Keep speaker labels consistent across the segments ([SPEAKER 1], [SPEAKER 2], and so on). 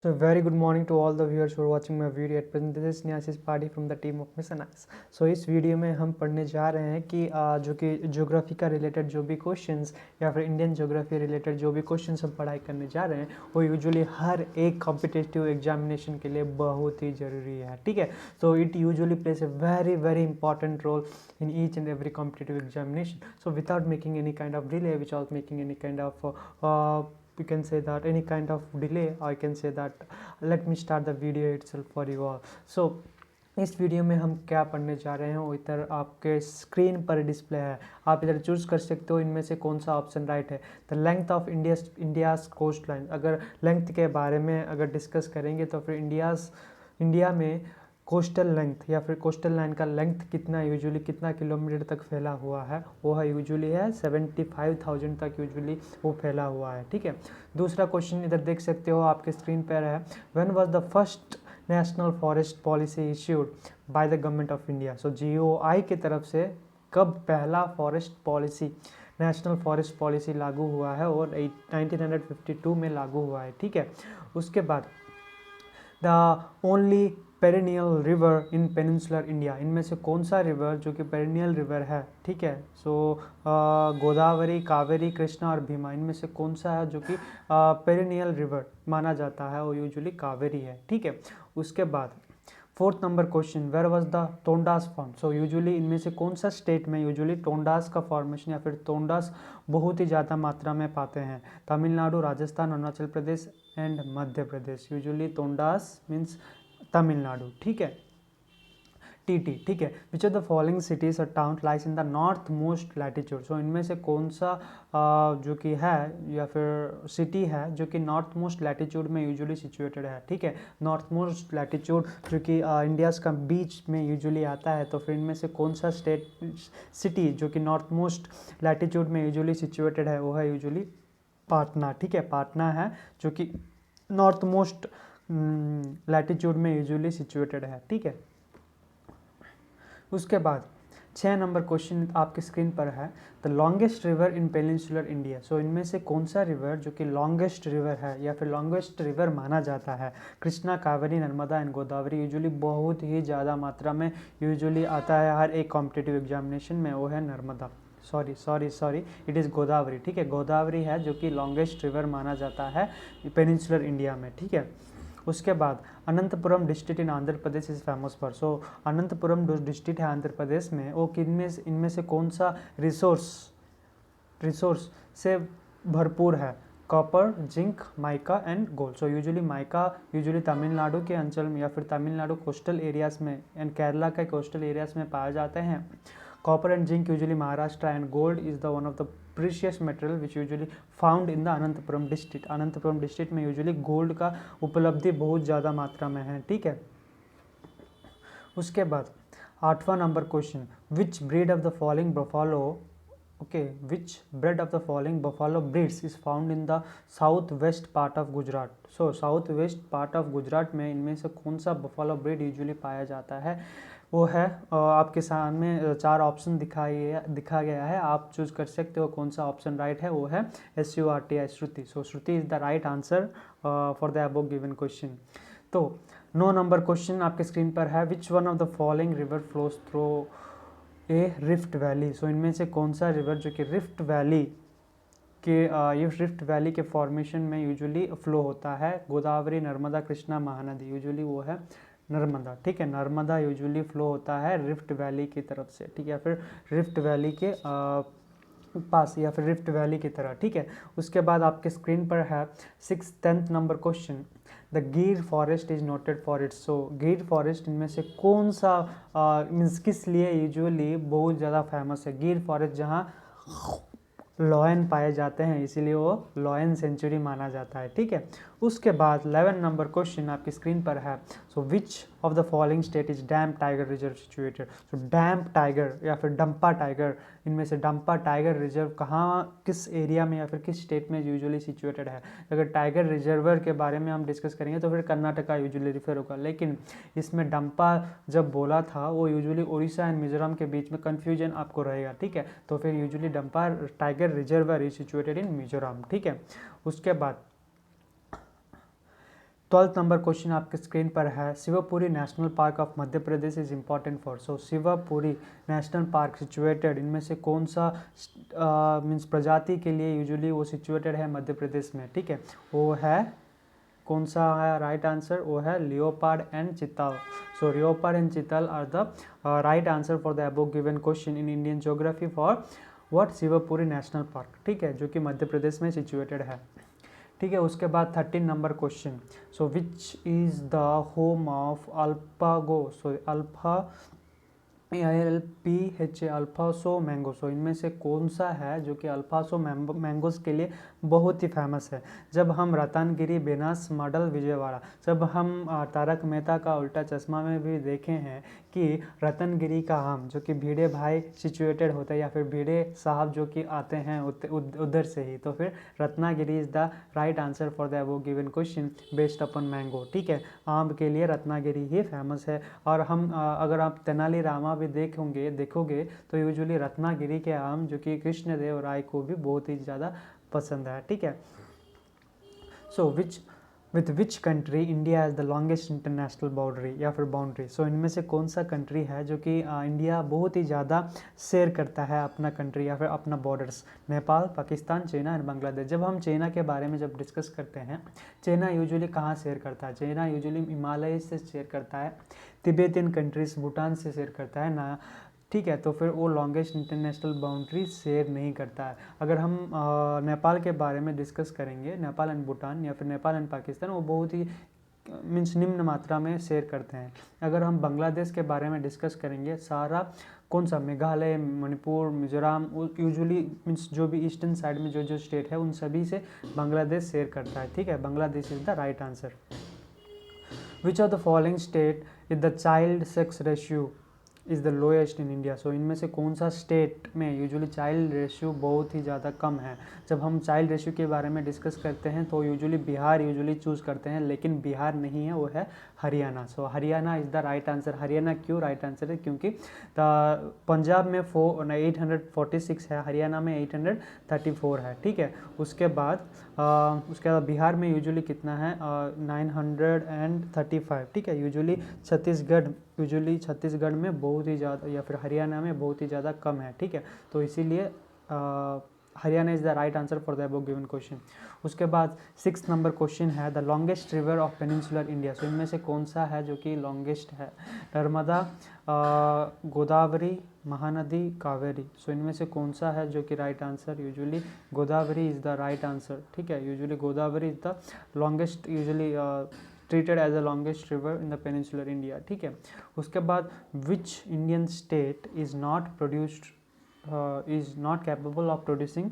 [SPEAKER 1] So very good morning to all the viewers who are watching my video at present. This is Nyasis Party from the team of Mission Eyes. So इस video में हम पढ़ने जा रहे हैं कि जो कि ज्योग्राफी का रिलेटेड जो भी क्वेश्चंस या फिर इंडियन ज्योग्राफी रिलेटेड जो भी क्वेश्चंस हम पढ़ाई करने जा रहे हैं वो यूजुअली हर एक कॉम्पिटिटिव एग्जामिनेशन के लिए बहुत ही ज़रूरी है, ठीक है। So it usually place a very very important role in each and every competitive examination. So without making any kind of delay, without making any kind of we can say that any kind of delay, I can say that let me start the video itself for you all. So इस video में हम क्या पढ़ने जा रहे हैं वो इधर आपके स्क्रीन पर डिस्प्ले है। आप इधर चूज़ कर सकते हो इनमें से कौन सा ऑप्शन राइट है। The length of India's coast line, अगर लेंथ के बारे में अगर डिस्कस करेंगे तो फिर इंडिया में कोस्टल लेंथ या फिर कोस्टल लाइन का लेंथ कितना यूजुअली कितना किलोमीटर तक फैला हुआ है, वो है यूजुअली है 75,000 तक यूजुअली वो फैला हुआ है, ठीक है। दूसरा क्वेश्चन इधर देख सकते हो आपके स्क्रीन पर है, when was the first national forest policy issued by the government of India. So GOI की तरफ से कब पहला forest policy national forest policy लागू हुआ है, और 1952 में लागू हुआ है, ठीक है। उसके बाद the only perennial river in peninsular India, इनमें से कौन सा रिवर जो कि पेरिनियल रिवर है, ठीक है। सो गोदावरी, कावेरी, कृष्णा और भीमा, इनमें से कौन सा है जो कि पेरिनियल रिवर माना जाता है, वो यूजुअली कावेरी है, ठीक है। उसके बाद fourth number question, where was the Todas form. So usually इनमें से कौन सा स्टेट में यूजुअली टोंडास का फॉर्मेशन या फिर टोंडास बहुत ही ज़्यादा मात्रा में पाते हैं, Tamil Nadu, Rajasthan, Arunachal Pradesh and Madhya Pradesh. Usually Todas means Tamil Nadu, ठीक है। TT, ठीक है। Which of the following cities or town lies in the north most latitude. So इनमें से कौन सा जो कि है या फिर सिटी है जो कि नॉर्थ मोस्ट लैटिट्यूड में यूजुअली सिचुएटेड है, ठीक है। नॉर्थ मोस्ट लैटिट्यूड जो कि इंडियाज का बीच में यूजुअली आता है, तो फिर इनमें से कौन सा सिटी जो कि नॉर्थ मोस्ट लैटिट्यूड में यूजुअली सिचुएटेड है, वो है यूजुअली पाटना, ठीक है। पाटना है जो कि नॉर्थ मोस्ट लैटिट्यूड में यूजुअली सिचुएटेड है, ठीक है। उसके बाद 6 नंबर क्वेश्चन आपके स्क्रीन पर है, the longest river in peninsular India. So इनमें से कौन सा रिवर जो कि लॉन्गेस्ट रिवर है या फिर लॉन्गेस्ट रिवर माना जाता है, कृष्णा, कावेरी, नर्मदा एंड गोदावरी। यूजुअली बहुत ही ज़्यादा मात्रा में यूजुअली आता है हर एक कॉम्पिटिटिव एग्जामिनेशन में, वो है Narmada, sorry it is Godavari, ठीक है। गोदावरी है जो कि लॉन्गेस्ट रिवर माना जाता है पेनिनसुलर इंडिया में, ठीक है। उसके बाद Anantapuram district in Andhra Pradesh is famous for. So Anantapuram जो डिस्ट्रिक्ट है आंध्र प्रदेश में, वो इनमें से कौन सा रिसोर्स से भरपूर है, copper, zinc, mica and gold. So usually mica usually Tamil Nadu के अंचल में या फिर तमिलनाडु कोस्टल एरियाज में एंड केरला के कोस्टल एरियाज में पाए जाते हैं। Copper and zinc usually Maharashtra and gold is the one of the precious material which usually found in the Anantapuram district. Anantapuram district में यूजुअली गोल्ड का उपलब्धि बहुत ज़्यादा मात्रा में है, ठीक है। उसके बाद 8वां number question, which breed of the following buffalo which breed of the following buffalo breeds is found in the south west part of Gujarat. So south west part of Gujarat में इनमें से कौन सा बफालो ब्रीड यूजुअली पाया जाता है, वो है आपके सामने 4 ऑप्शन दिखा गया है, आप चूज कर सकते हो कौन सा ऑप्शन राइट है, वो है SURTI, Surti. So Surti is the right answer for the above given question. तो 9 नंबर क्वेश्चन आपके स्क्रीन पर है, which one of the following river flows through a rift valley. So इनमें से कौन सा रिवर जो कि रिफ्ट वैली के फॉर्मेशन में यूजुअली फ्लो होता है, गोदावरी, नर्मदा, कृष्णा, महानदी। यूजुअली वो है नर्मदा, ठीक है। नर्मदा यूजुअली फ्लो होता है रिफ्ट वैली की तरफ से, ठीक है, फिर रिफ्ट वैली के पास या फिर रिफ्ट वैली की तरह, ठीक है। उसके बाद आपके स्क्रीन पर है 10th number question, the Gir forest is noted for its. So Gir forest इनमें से कौन सा मीन्स किस लिए यूजुअली बहुत ज़्यादा फेमस है। गिर फॉरेस्ट जहाँ लॉयन पाए जाते हैं इसीलिए वो लॉयन सेंचुरी माना जाता है, ठीक है। उसके बाद 11 नंबर क्वेश्चन आपकी स्क्रीन पर है, so which of the following state is dam tiger reserve situated. So dam tiger या फिर डंपा टाइगर, इनमें से डंपा टाइगर रिजर्व कहाँ, किस एरिया में या फिर किस स्टेट में यूजुअली सिचुएटेड है। अगर टाइगर रिजर्वर के बारे में हम डिस्कस करेंगे तो फिर कर्नाटका यूजुअली रिफर होगा, लेकिन इसमें डंपा जब बोला था वो यूजुअली उड़ीसा एंड मिजोरम के बीच में कन्फ्यूजन आपको रहेगा, ठीक है। तो फिर usually Dampa tiger reservoir is situated in Mizoram, ठीक है। उसके बाद 12th नंबर क्वेश्चन आपके स्क्रीन पर है, Shivpuri national park of Madhya Pradesh is important for. So Shivpuri national park situated, इनमें से कौन सा मीन्स प्रजाति के लिए यूजुअली वो सिचुएटेड है मध्य प्रदेश में, ठीक है। वो है कौन सा है राइट आंसर, वो है leopard and chital. So leopard and chital are the right answer for the above given question in Indian geography for what Shivpuri national park, ठीक है, जो कि मध्य प्रदेश में सिचुएटेड है, ठीक है। उसके बाद 13 number question, so which is the home of Alphonso, so alpha ALPHA Alphonso mango. So इनमें से कौन सा है जो कि अल्फासो मैंगोज के लिए बहुत ही फेमस है। जब हम रतनगिरी, बेनास मॉडल, विजयवाड़ा, जब हम तारक मेहता का उल्टा चश्मा में भी देखे हैं कि रतनगिरी का आम जो कि भिड़े भाई सिचुएटेड होता है या फिर भिड़े साहब जो कि आते हैं उधर से ही, तो फिर Ratnagiri is the right answer for the above given question based upon mango, ठीक है। आम के लिए रत्नागिरी ही फेमस है। और हम अगर आप तेनाली रामा भी देखोगे तो यूजुअली रत्नागिरी के आम जो कि कृष्णदेव राय को भी बहुत ही ज़्यादा पसंद है, ठीक है। So with which country India has the longest international boundary या फिर बाउंड्री। सो इनमें से कौन सा कंट्री है जो कि इंडिया बहुत ही ज़्यादा शेयर करता है अपना कंट्री या फिर अपना borders. Nepal, Pakistan, China and Bangladesh. जब हम चाइना के बारे में जब डिस्कस करते हैं, चाइना यूजुअली कहाँ शेयर करता है, चाइना यूजुअली हिमालय से शेयर करता है, तिब्बतियन कंट्रीज भूटान से शेयर करता है ना, ठीक है। तो फिर वो लॉन्गेस्ट इंटरनेशनल बाउंड्री शेयर नहीं करता है। अगर हम नेपाल के बारे में डिस्कस करेंगे, नेपाल एंड भूटान या फिर नेपाल एंड पाकिस्तान, वो बहुत ही मीन्स निम्न मात्रा में शेयर करते हैं। अगर हम बांग्लादेश के बारे में डिस्कस करेंगे, सारा कौन सा मेघालय, मणिपुर, मिजोरम, यूजुअली मीन्स जो भी ईस्टर्न साइड में जो स्टेट है उन सभी से बांग्लादेश शेयर करता है, ठीक है। Bangladesh is the right answer. Which of the following state is the child sex ratio is the lowest in India. So इनमें से कौन सा स्टेट में यूजुअली चाइल्ड रेशियो बहुत ही ज़्यादा कम है। जब हम चाइल्ड रेशियो के बारे में डिस्कस करते हैं तो यूजुअली बिहार चूज़ करते हैं, लेकिन बिहार नहीं है, वो है Haryana. So Haryana is the right answer. Haryana क्यों राइट आंसर है, क्योंकि पंजाब में 846 है, हरियाणा में 834 है, ठीक है। उसके बाद बिहार में यूजुअली कितना है, 935, ठीक है। यूजुअली छत्तीसगढ़ में बहुत ही ज़्यादा या फिर हरियाणा में बहुत ही ज़्यादा कम है, ठीक है। तो इसीलिए Haryana is the right answer for the above given question. उसके बाद 6th नंबर क्वेश्चन है, the longest river of peninsular India. So इनमें से कौन सा है जो कि लॉन्गेस्ट है, नर्मदा, गोदावरी, महानदी, कावेरी। सो इनमें से कौन सा है जो कि right answer, usually Godavari is the right answer, ठीक है। Usually Godavari is the longest, usually treated as the longest river in the peninsular India, ठीक है। उसके बाद which Indian state is not capable of producing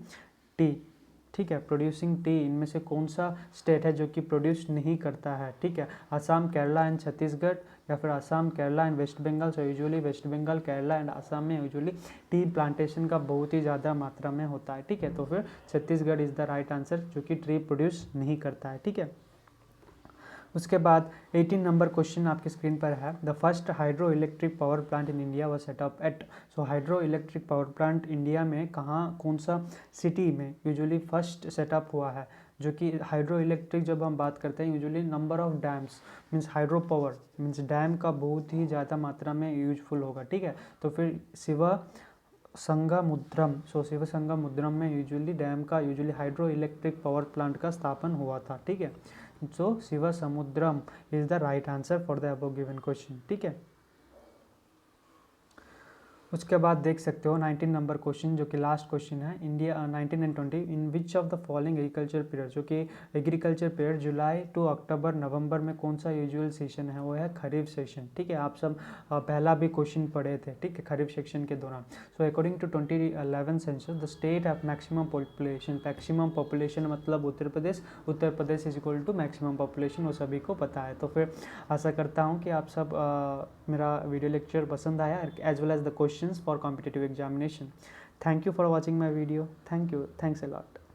[SPEAKER 1] tea, ठीक है। प्रोड्यूसिंग टी, इनमें से कौन सा स्टेट है जो कि प्रोड्यूस नहीं करता है, ठीक है। असम, केरला एंड छत्तीसगढ़ या फिर Assam, Kerala and West Bengal. So usually West Bengal, Kerala and Assam में यूजुअली टी प्लांटेशन का बहुत ही ज़्यादा मात्रा में होता है, ठीक है। तो फिर Chhattisgarh is the right answer जो कि टी प्रोड्यूस नहीं करता है, ठीक है। उसके बाद 18 नंबर क्वेश्चन आपकी स्क्रीन पर है, the first hydro electric power plant in India was set up at. So hydro electric power plant India में कहाँ, कौन सा सिटी में यूजुअली फर्स्ट सेटअप हुआ है, जो कि हाइड्रो इलेक्ट्रिक जब हम बात करते हैं usually number of dams means hydro power means dam का बहुत ही ज़्यादा मात्रा में यूजफुल होगा, ठीक है। तो फिर शिवसंगमुद्रम, सो शिवसंगमुद्रम में यूजुअली डैम का usually hydro electric power plant का स्थापन हुआ था, ठीक है। So Shivasamudram is the right answer for the above given question, ठीक है। उसके बाद देख सकते हो 19 नंबर क्वेश्चन जो कि लास्ट क्वेश्चन है, India 19 and 20 in which of the following agriculture period. जो कि एग्रीकल्चर पीरियड जुलाई टू अक्टूबर नवंबर में कौन सा यूजुअल सेशन है, वो है खरीफ सेशन, ठीक है। आप सब पहला भी क्वेश्चन पढ़े थे, ठीक है, खरीफ सेक्शन के दौरान। So according to 2011 census the state of maximum population मतलब Uttar Pradesh is equal to maximum population, वो सभी को पता है। तो फिर आशा करता हूँ कि आप सब मेरा वीडियो लेक्चर पसंद आया as well as the questions for competitive examination. Thank you for watching my video. Thanks a lot.